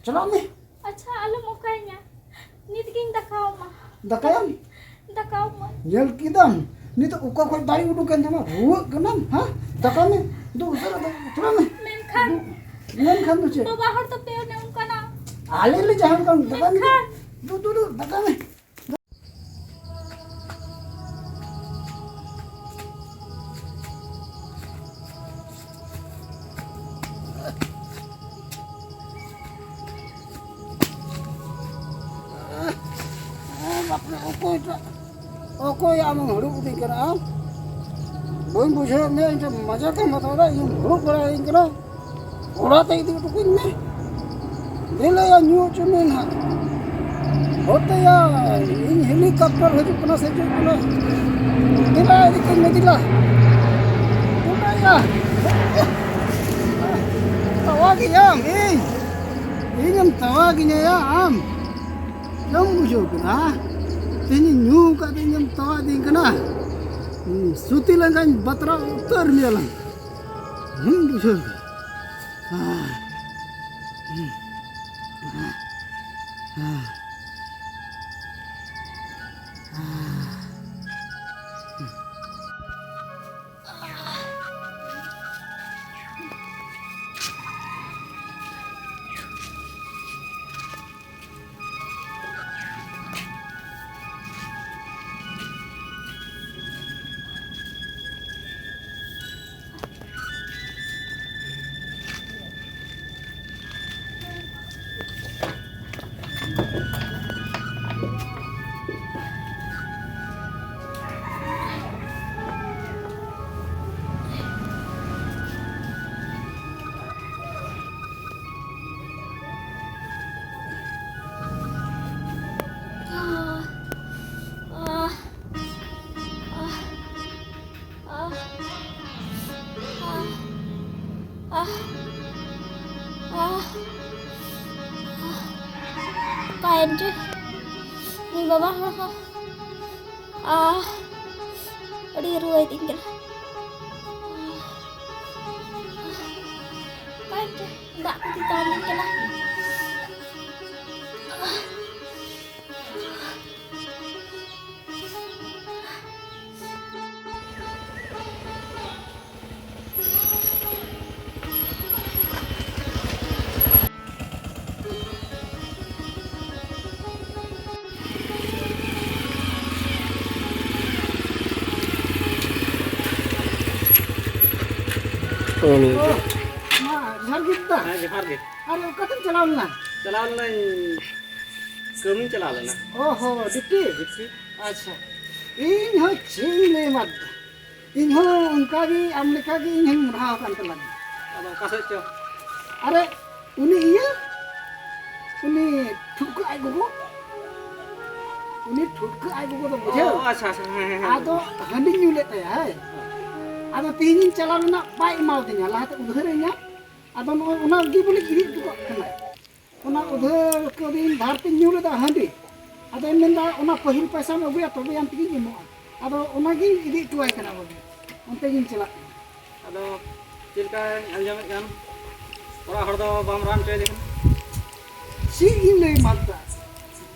चलो में अच्छा आलू मुकाइnya nit king dakau ma दकायम dakau ma यल किदम नी तो उका कोई दाढ़ी उडुकन जमा रुआ गनम हां दका में दो उधर चलो में menkan मन खान तुझे baba hor to peo ne unka na आले ले जहां का दका में दो दका में ओकोई आम हड़ू उड़ी करा बोन बुझे में इनसे मजा का मत होगा ये हड़ू करा इनकरा ओड़ा ते इदी तो कुछ नहीं दिले या न्यू चुने ना होते या इन हेलीकॉप्टर हो चुका से जो ना दिला इदी में दिला दिला या तवागी याम इन तवागी ने या आम yang bujo kena ini nyu ka dengan tawa ding kena suti langkan batra utar mialang bujo kain je ni baba adi ruai tinggal kain je ndak kita tinggal ini झार गिरता हाँ जोहार गे अरे कतन चलावना चलाल ना कमी चलाल ना ओहो डिप्टी जिप्सी अच्छा इन हो चिंग ले मत इन हो उनका भी आम लेखा की इन मुढ़ा कान तला अब कासे चो अरे उनी iya उनी ठुक आई गो उनी ठुक आई गो तो बुझे अच्छा अच्छा हाँ आदो हंडी न्यू लेते है आदो तीन चलावना बाई माल दिया लाहते उधर nya आदो उना गी बोले गिरी दुको खना उना उधर को दिन भारत न्यू लेदा हंडी आदो मेंदा उना पहिल पैसा में अगुया तबे आम तिगी जमो आदो उना गी इदी टुआई कना बोले उनते गिन चला आदो चिलका अंजम गान ओरा हर दो बाम राम चे देखन सी इन ले मालता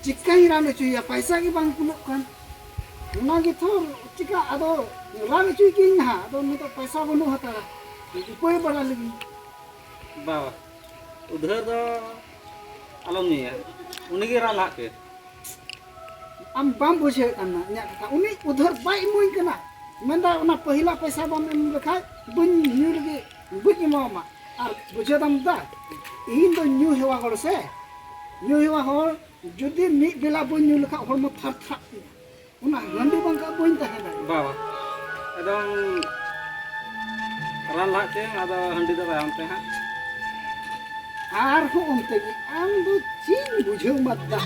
चिक्का ही राम चुया पैसा की बांग कुलो कान उना गी थोर चिका आदो राम चुई की ना आदो नि तो पैसा बनु हता उपाय बड़ा लगी बाबा उधर दो आलम नहीं है उन्हीं रा ला के आम बाम बुझे कना न्या कथा उनी उधर बाई मुई कना मेंदा उना पहिला पैसा बाम एम लखा बुन न्यू लगे बुझ मामा और बुझे दम दा इन दो न्यू हेवा गड़ से न्यू हेवा हो जुदी मी बेला बुन न्यू लखा हर म थर थर उना गंडी बंका बुन ता है बाबा एकदम रा ला के आदो हंडी दो आम पे हां आर हो उनते की आम दो चीन बुझे मत दा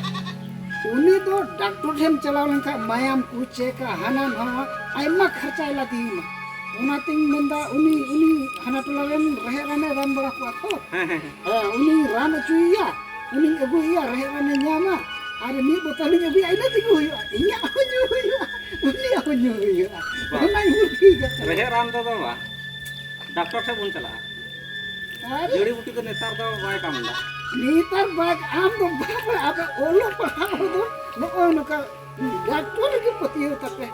उनी तो डॉक्टर ठेम चलाव लंका मायाम पूछे का हना नवा आइमा खर्चा ला दी मा उना तिंग मंदा उनी हना टलावेन रहे राने राम बड़ा को तो उनी राम चुइया उनी अगुइया रहे राने न्यामा अरे मी बताली अभी आइना तिगु हुआ इया हो हुआ उनी हो हुआ उना ही रहे राम दो बा डॉक्टर से बुन चला अरे जड़ी बूटी को नेतार दो बाय काम दा नीतर बाग आम तो बाप अब ओलो पढ़ाओ दो नको नको डॉक्टर के पति होता पे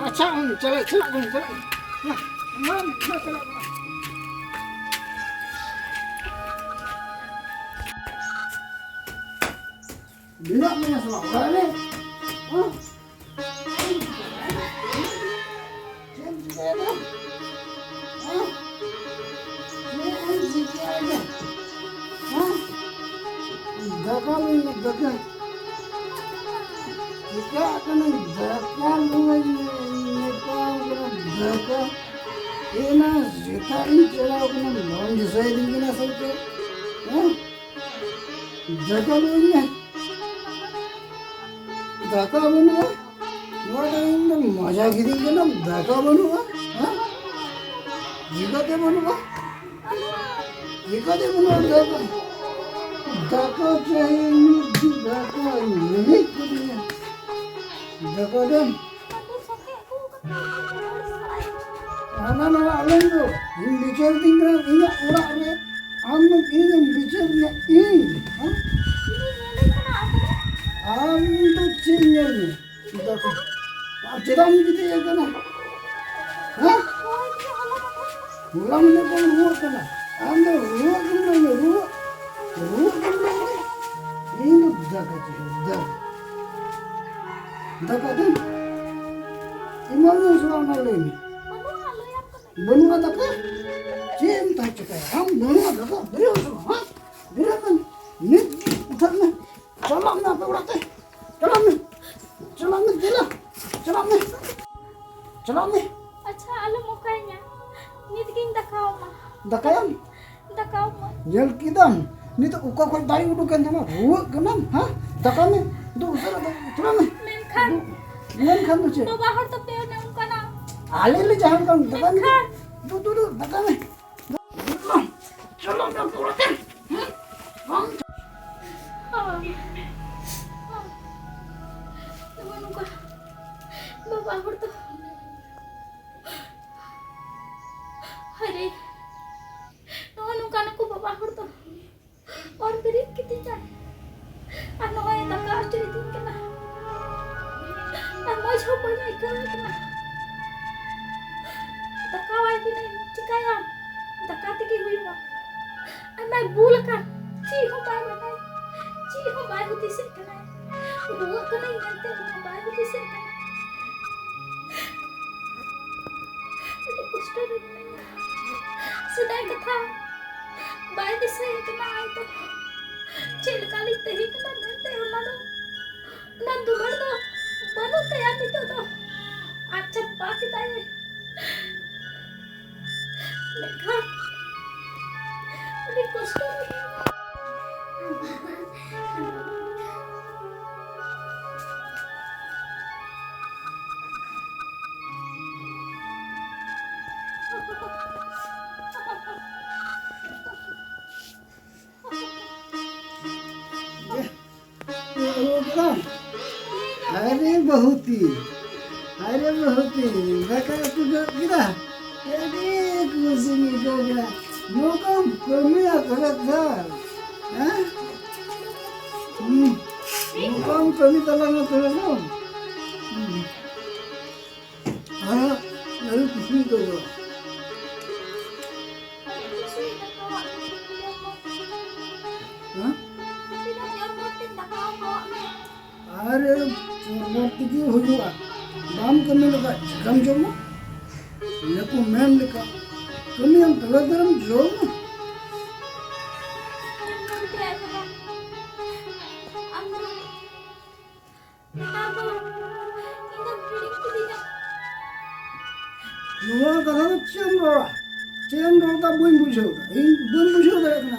अच्छा हम चला चला चला हम चला बिना में सुना वाले हां चल चल हां ये जिया हां दगा में दगा क्या करना दगा में नेपाल का दगा ये ना जेता इन चला अपना नाम डिसाइड नहीं ना सकते हां दगा में दाका बनवा नोड़ा मजा गिरी ना दाका बनवा हाँ जिगाते बनवा जिगाते बनवा दाका दाका चाहिए दाका नहीं करिए दाका दम ना अलग तो इन बिचार दिन का इन उड़ा रहे हम लोग इन बिचार ना इन हाँ हम तो चाहिए नहीं देखो आप जरा नहीं कितने ये करना हाँ बुरा मुझे कौन हुआ करना हम तो हुआ करना ये हुआ करना ये तो दगा चाहिए दगा दे इमाम उसका ना लेनी बनवा दगा चेन था चुका है हम बनवा दगा बड़े उसका हाँ बड़े अपन नित उठना चलो मैं पे उड़ाते चलो मैं चलो मैं अच्छा आलू मुकाइnya nit king dakau ma dakayam dakau ma jel kidam ni to uka koi dari udukan sama ruwa ganam ha dakame do usara chalo मैं men khan to che तो बाहर तो पे ने उनका ना आले ले जहां का dakame do dakame चलो मैं उड़ाते हम बाहर तो अरे नुका बाहर तो और गरीब कितनी जाए अनो ये तक आश्चर्य दिन के ना अनो जो कोई नहीं कर ना तका वाई की नहीं चिकाया तकाते की हुई बा मैं भूल कर ची हो पाए बता ची हो पाए होती से करना वो तो नहीं जानते हो पाए होती से करना sudah kata baik bisa kena itu cil kali teh kena nanti lalu nanti baru baru kayak itu tuh acap pak kita ini mereka ini kostum अरे बहुती देखा तू गिरा अरे कुछ नहीं को गिरा मौका कमी आता था हैं मौका कमी तला ना थोड़ा सा हाँ अरे कुछ नहीं करो हाँ अरे मूर्ति की हुआ दाम करने लगा कम जो लेको मैम लिखा कमी हम तला दरम जो नुआ कथा तो चेन रोड़ा बुन बुझोगा इन बुन बुझोगा इतना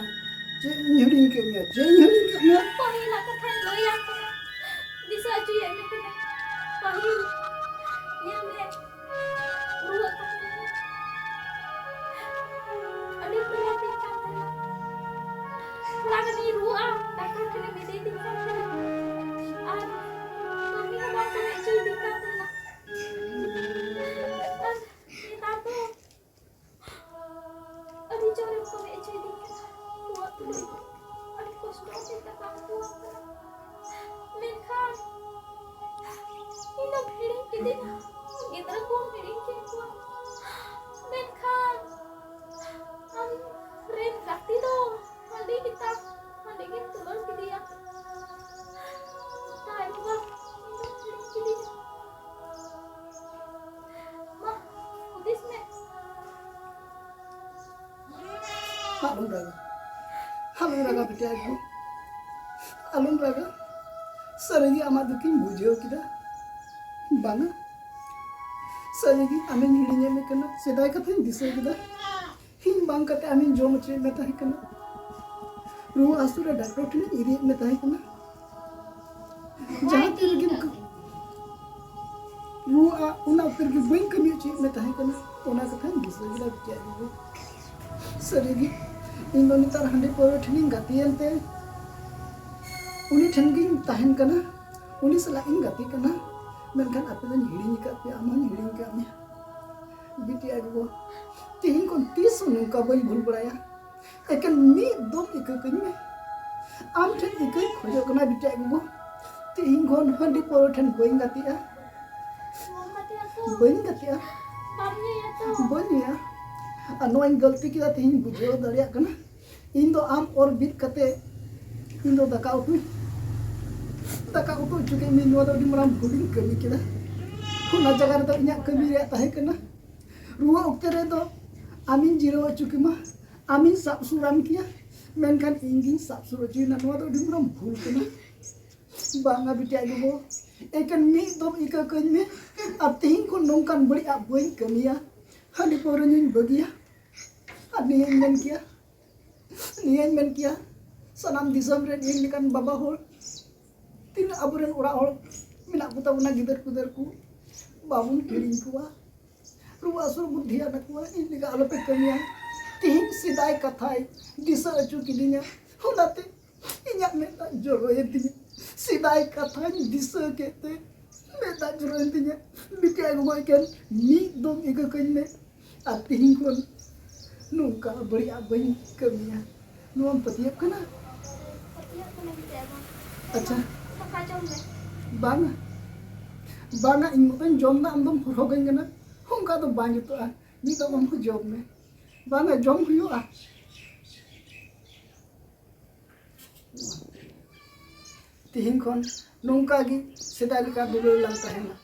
चेन हिडिंग के में पहिला कथा लोया दिशा जुए में कने पहिल ये में रुआ अरे पूरा देखा लागनी रुआ ताका कने में दे दिखा आ मम्मी को बात में चीज दिखा देना ये ना तो अरे चोरे को में चीज दिखा रुआ तो ino hiring kidina gidra ko hiring ke ko menkan am ren gati do handi kita tulor kidia tai ko ino hiring kidina ma udis me alum raga bete aku alum raga sarigi ama dukin bujeo kida bana sarigi amin hirinya me kana sedai katha dise kida hin bang kate amin jom che me tahi kana ru asura doctor tine iri me tahi kana jahan tirgin ru a una tirgi bain kami che me tahi kana ona katha dise kida bete aku sarigi ᱤᱧ ᱫᱚ ᱱᱮᱛᱟᱨ ᱦᱟᱺᱰᱤ ᱯᱟᱹᱣᱨᱟᱹ ᱴᱷᱮᱱᱤᱧ ᱜᱟᱛᱮᱭᱮᱱ ᱛᱮ ᱩᱱᱤ ᱴᱷᱮᱱ ᱜᱤᱧ ᱛᱟᱦᱮᱱ ᱠᱟᱱᱟ ᱩᱱᱤ ᱥᱟᱞᱟᱜ ᱤᱧ ᱜᱟᱛᱮ ᱠᱟᱱᱟ ᱢᱮᱱᱠᱷᱟन ᱟᱯᱮ ᱫᱚᱧ ᱦᱤᱲᱤᱧ ᱟᱠᱟᱫ ᱯᱮᱭᱟ ᱟᱢ ᱦᱚᱧ ᱦᱤᱲᱤᱧ ᱟᱠᱟᱫ ᱢᱮᱭᱟ ᱵᱤᱴᱤ ᱟᱭ ᱜᱚᱜᱚ ᱛᱮᱦᱮᱧ ᱠᱷᱚᱱ ᱛᱤᱥ ᱦᱚᱸ ᱱᱚᱝᱠᱟ ᱵᱟᱹᱧ ᱵᱷᱩᱞ ᱵᱟᱲᱟᱭᱟ ᱮᱠᱮᱱ ᱢᱤᱫ ᱫᱚᱢ ᱤᱠᱟᱹ ᱠᱟᱹᱧ ᱢᱮ ᱟᱢ ᱴᱷᱮᱱ ᱤᱠᱟᱹᱧ ᱠᱷᱚᱡᱚᱜ ᱠᱟᱱᱟ ᱵᱤᱴᱤ ᱟᱭ ᱜᱚᱜᱚ ᱛᱮᱦᱮᱧ ᱠᱷᱚᱱ ᱦᱟᱺᱰᱤ ᱯᱟᱹᱣᱨᱟᱹ ᱴᱷᱮᱱ ᱵᱟᱹᱧ ᱜᱟᱛᱮᱜᱼᱟ ᱵᱟᱹᱧ ᱜᱟᱛᱮᱜᱼᱟ ᱵᱟᱹᱧ ᱧᱩᱭᱟ ᱟᱨ ᱱᱚᱣᱟᱧ ᱜᱟᱹᱞᱛᱤ ᱠᱮᱫᱟ ᱛᱮᱦᱮᱧ ᱵᱩᱡᱷᱟᱹᱣ ᱫᱟᱲᱮᱭᱟᱜ ᱠᱟᱱᱟ ᱤᱧ ᱫᱚ ᱟᱢ ᱚᱨ ᱵᱤᱫ ᱠᱟᱛᱮ ᱤᱧ ᱫᱚ ᱫᱟᱠᱟ ᱩᱛᱩ ᱦᱚᱪᱚ ᱠᱮᱫ ᱢᱮ ᱱᱚᱣᱟ ᱫᱚ ᱟᱹᱰᱤ ᱢᱟᱨᱟᱝ ᱵᱷᱩᱞᱤᱧ ᱠᱟᱹᱢᱤ ᱠᱮᱫᱟ ᱚᱱᱟ ᱡᱟᱭᱜᱟ ᱨᱮᱫᱚ ᱤᱧᱟᱹᱜ ᱠᱟᱹᱢᱤ ᱨᱮᱭᱟᱜ ᱛᱟᱦᱮᱸ ᱠᱟᱱᱟ ᱨᱩᱣᱟᱹ ᱚᱠᱛᱮ ᱨᱮᱫᱚ ᱟᱢᱤᱧ ᱡᱤᱨᱟᱹᱣ ᱦᱚᱪᱚ ᱠᱮᱢᱟ ᱟᱢᱤᱧ ᱥᱟᱵ ᱥᱩᱨᱟᱢ ᱠᱮᱭᱟ ᱢᱮᱱᱠᱷᱟन ᱤᱧ ᱜᱤᱧ ᱥᱟᱵ ᱥᱩᱨ ᱦᱚᱪᱚᱭᱮᱱᱟ ᱱᱚᱣᱟ ᱫᱚ ᱟᱹᱰᱤ ᱢᱟᱨᱟᱝ ᱵᱷᱩᱞ ᱠᱟᱱᱟ ᱵᱟᱝᱟ ᱵᱤᱴᱤ ᱟᱭ ᱜᱚᱜᱚ ᱮᱠᱮᱱ ᱢᱤᱫ ᱫᱚᱢ ᱤᱠᱟᱹ ᱠᱟᱹᱧ ᱢᱮ ᱟᱨ ᱛᱮᱦᱮᱧ ᱠᱷᱚᱱ ᱱᱚᱝᱠᱟᱱ ᱵᱟᱹᱲᱤᱡᱟᱜ ᱵᱟᱹᱧ ᱠᱟᱹᱢᱤᱭᱟ ᱦᱟᱺᱰᱤ ᱯᱟᱹᱣᱨᱟᱹ ᱧᱩᱧ ᱵᱟᱹᱜᱤᱭᱟ ᱟᱨ ᱱᱤᱭᱟᱹᱧ ᱢᱮᱱ ᱠᱮᱭᱟ ᱥᱟᱱᱟᱢ ᱫᱤᱥᱚᱢ ᱨᱮ ᱤᱧ ᱞᱮᱠᱟᱱ ᱵᱟᱵᱟ ᱦᱚᱲ ᱛᱤᱱᱟᱹᱜ ᱟᱵᱚᱨᱮᱱ ᱚᱲᱟᱜ ᱦᱚᱲ ᱢᱮᱱᱟᱜ ᱠᱚ ᱛᱟᱵᱚᱱᱟ ᱜᱤᱫᱟᱹᱨ ᱯᱤᱫᱟᱹᱨ ᱠᱚ ᱵᱟᱵᱚᱱ ᱦᱤᱲᱤᱧ ᱠᱚᱣᱟ ᱨᱩᱣᱟᱹ ᱦᱟᱹᱥᱩ ᱵᱚᱱ ᱫᱷᱮᱭᱟᱱ ᱟᱠᱚᱣᱟ ᱤᱧ ᱞᱮᱠᱟ ᱟᱞᱚᱯᱮ ᱠᱟᱹᱢᱤᱭᱟ ᱛᱮᱦᱮᱧ ᱥᱮᱫᱟᱭ ᱠᱟᱛᱷᱟᱭ ᱫᱤᱥᱟᱹ ᱦᱚᱪᱚ ᱠᱤᱫᱤᱧᱟ ᱚᱱᱟᱛᱮ ᱤᱧᱟᱹᱜ ᱢᱮᱫ ᱡᱚᱨᱚᱭᱮᱱ ᱛᱤᱧᱟᱹ ᱥᱮᱫᱟᱭ ᱠᱟᱛᱷᱟᱧ ᱫᱤᱥᱟᱹ ᱠᱮᱫ ᱛᱮ ᱢᱮᱫ ᱡᱚᱨᱚᱭᱮᱱ ᱛᱤᱧᱟᱹ ᱵᱤᱴᱤ ᱟᱭ ᱜᱚᱜᱚ ᱮᱠᱮᱱ ᱢᱤᱫ ᱫᱚᱢ ᱤᱠᱟᱹ ᱠᱟᱹᱧ ᱢᱮ ᱟᱨ ᱛᱮᱦᱮᱧ ᱠᱷᱚᱱ ᱱᱚᱝᱠᱟ ᱵᱟᱹᱲᱤᱡᱟᱜ ᱵᱟᱹᱧ ᱠᱟᱹᱢᱤᱭᱟ ᱱᱚᱣᱟᱢ ᱯᱟᱹᱛᱭᱟᱹᱜ ᱠᱟᱱᱟ अच्छा बांगा इन मतन जॉम ना अंदम होगन गना होंका तो बांग तो आ नी तो हम जॉब में बांगा जॉम हुयो आ तिहिन खन नोंका गी सेदाय लिका दुलर लां तहेना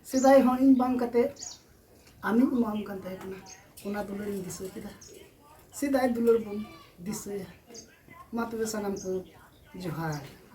सेदाय हो इन बांग कते आमी माम कान तहेना ओना दुलर इन दिसो केदा सेदाय दुलर बन दिसया मा तबे सनम को जोहार